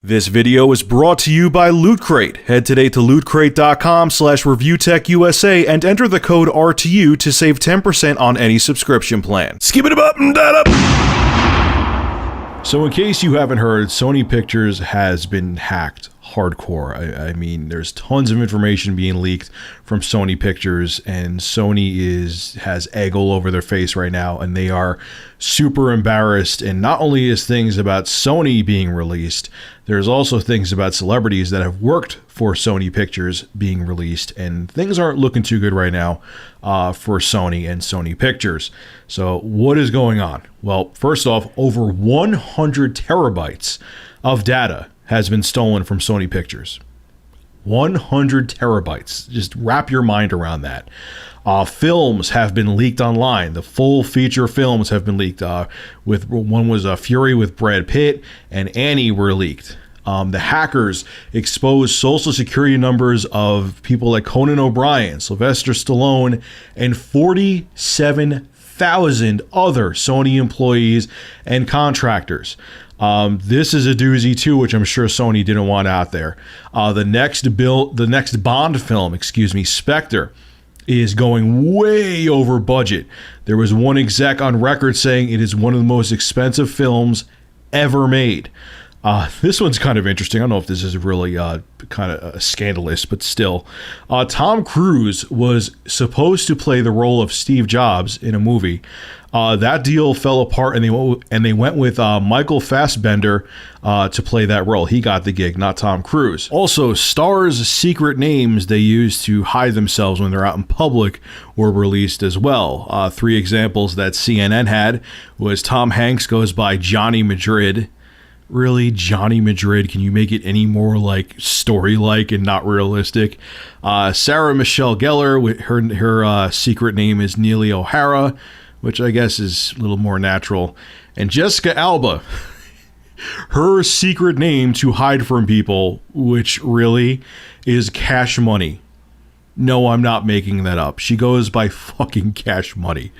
This video is brought to you by Loot Crate. Head today to lootcrate.com/reviewtechusa and enter the code RTU to save 10% on any subscription plan. Skip it up and that up. So in case you haven't heard, Sony Pictures has been hacked hardcore. I mean, there's tons of information being leaked from Sony Pictures, and Sony has egg all over their face right now, and they are super embarrassed. And not only is things about Sony being released, there's also things about celebrities that have worked for Sony Pictures being released, and things aren't looking too good right now for Sony and Sony Pictures. So what is going on? Well, first off, over 100 terabytes of data has been stolen from Sony Pictures. 100 terabytes. Just wrap your mind around that. Films have been leaked online. The full feature films have been leaked. One was Fury with Brad Pitt and Annie were leaked. The hackers exposed social security numbers of people like Conan O'Brien, Sylvester Stallone, and 47,000 other Sony employees and contractors. This is a doozy too, which I'm sure Sony didn't want out there. The next Bond film, Spectre, is going way over budget. There was one exec on record saying it is one of the most expensive films ever made. This one's kind of interesting. I don't know if this is really kind of scandalous, but still. Tom Cruise was supposed to play the role of Steve Jobs in a movie. That deal fell apart, and they went with Michael Fassbender to play that role. He got the gig, not Tom Cruise. Also, stars' secret names they use to hide themselves when they're out in public were released as well. 3 examples that CNN had was Tom Hanks goes by Johnny Madrid. Really, Johnny Madrid? Can you make it any more like story-like and not realistic? Sarah Michelle Gellar, her secret name is Neely O'Hara, which I guess is a little more natural. And Jessica Alba, her secret name to hide from people, which really is Cash Money. No, I'm not making that up. She goes by fucking Cash Money.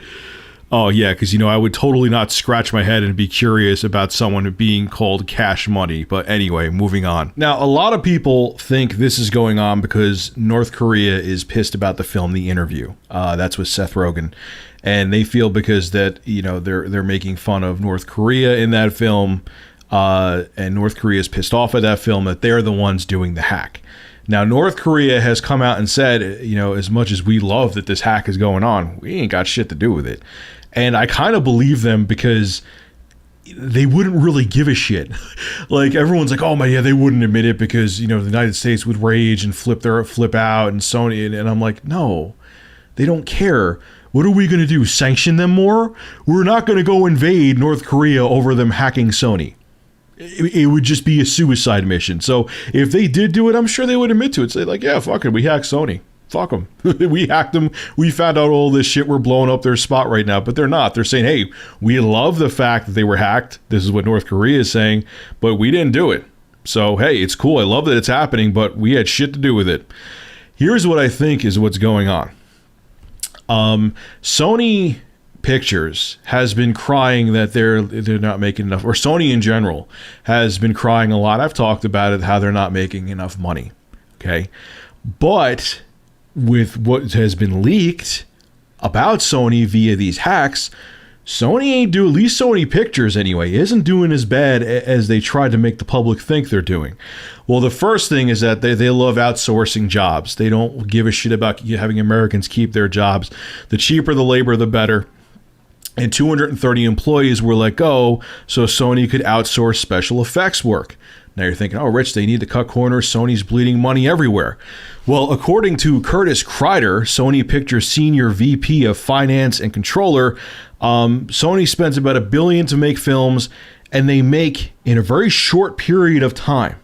Oh, yeah, because, I would totally not scratch my head and be curious about someone being called Cash Money. But anyway, moving on. Now, a lot of people think this is going on because North Korea is pissed about the film The Interview. That's with Seth Rogen. And they feel because that, they're making fun of North Korea in that film, and North Korea is pissed off at that film, that they're the ones doing the hack. Now, North Korea has come out and said, as much as we love that this hack is going on, we ain't got shit to do with it. And I kind of believe them because they wouldn't really give a shit. Like, everyone's like, oh my, yeah, they wouldn't admit it because, the United States would rage and flip out and Sony. And I'm like, no, they don't care. What are we going to do? Sanction them more? We're not going to go invade North Korea over them hacking Sony. It would just be a suicide mission. So if they did do it, I'm sure they would admit to it. Say like, yeah, fuck it, we hacked Sony. Fuck them. We hacked them. We found out all this shit. We're blowing up their spot right now. But they're not. They're saying, hey, we love the fact that they were hacked. This is what North Korea is saying. But we didn't do it. So, hey, it's cool. I love that it's happening. But we had shit to do with it. Here's what I think is what's going on. Sony Pictures has been crying that they're not making enough. Or Sony in general has been crying a lot. I've talked about it, how they're not making enough money. Okay. But with what has been leaked about Sony via these hacks, Sony ain't doing, at least Sony Pictures anyway, isn't doing as bad as they tried to make the public think they're doing. Well, the first thing is that they love outsourcing jobs. They don't give a shit about having Americans keep their jobs. The cheaper the labor, the better. And 230 employees were let go so Sony could outsource special effects work. Now you're thinking, oh, Rich, they need to cut corners. Sony's bleeding money everywhere. Well, according to Curtis Kreider, Sony Pictures Senior VP of Finance and Controller, Sony spends about $1 billion to make films, and they make, in a very short period of time,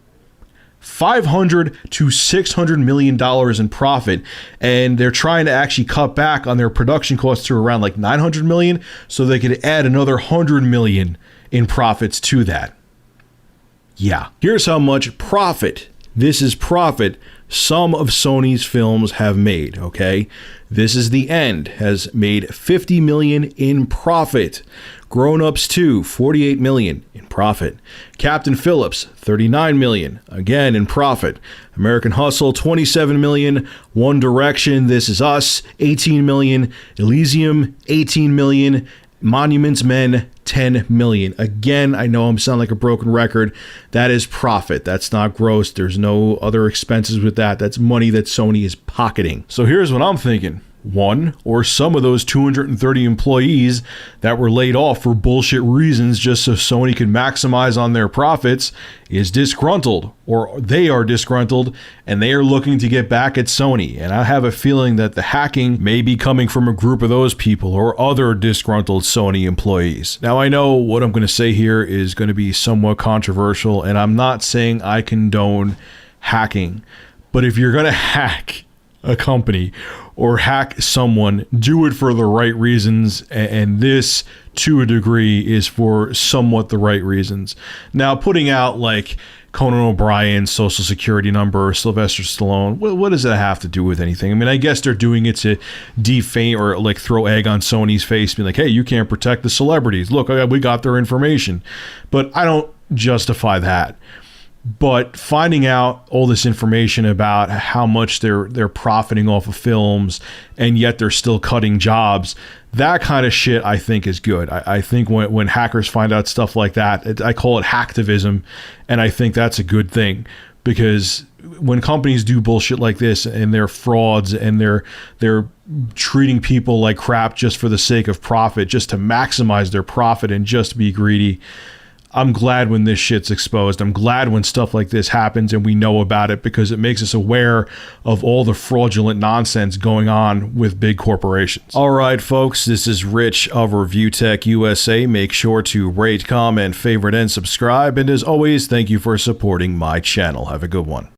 $500 to $600 million in profit, and they're trying to actually cut back on their production costs to around like $900 million, so they could add another $100 million in profits to that. Yeah, here's how much profit, this is profit, some of Sony's films have made, okay? This is the End, has made $50 million in profit. Grown Ups 2, $48 million in profit. Captain Phillips, $39 million, again in profit. American Hustle, $27 million. One Direction, This Is Us, $18 million. Elysium, $18 million. Monuments Men, $10 million. Again, I know I'm sounding like a broken record. That is profit. That's not gross. There's no other expenses with that. That's money that Sony is pocketing. So here's what I'm thinking. One or some of those 230 employees that were laid off for bullshit reasons just so Sony could maximize on their profits is disgruntled, or they are disgruntled and they are looking to get back at Sony. And I have a feeling that the hacking may be coming from a group of those people or other disgruntled Sony employees. Now, I know what I'm going to say here is going to be somewhat controversial, and I'm not saying I condone hacking, but if you're going to hack a company or hack someone, do it for the right reasons, and this, to a degree, is for somewhat the right reasons. Now, putting out like Conan O'Brien's social security number or Sylvester Stallone, what does that have to do with anything? I mean, I guess they're doing it to defame or like throw egg on Sony's face, being like, hey, you can't protect the celebrities. Look, we got their information. But I don't justify that. But finding out all this information about how much they're profiting off of films and yet they're still cutting jobs, that kind of shit I think is good. I think when hackers find out stuff like that, I call it hacktivism, and I think that's a good thing, because when companies do bullshit like this and they're frauds and they're treating people like crap just for the sake of profit, just to maximize their profit and just be greedy, I'm glad when this shit's exposed. I'm glad when stuff like this happens and we know about it, because it makes us aware of all the fraudulent nonsense going on with big corporations. All right, folks, this is Rich of Review Tech USA. Make sure to rate, comment, favorite, and subscribe. And as always, thank you for supporting my channel. Have a good one.